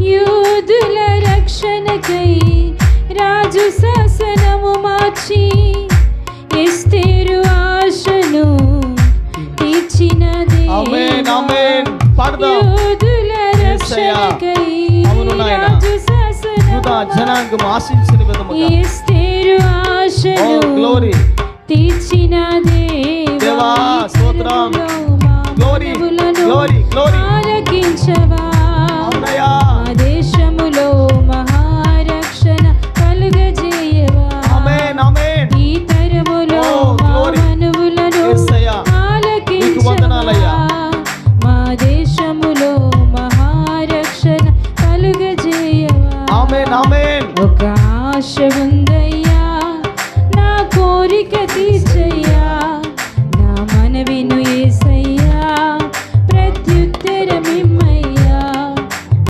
యూదుల రక్షణకై రాజు శాసనము మార్చి ఎస్తేరు ఆశను తీర్చిన యూదుల రక్షణకై రాజు శాసనము జనాంగం ఆశించిన విధముగా ఎస్తేరు ఆశను తీర్చిన దేవా స్తోత్రం. Glory glory glory ఆలకించవా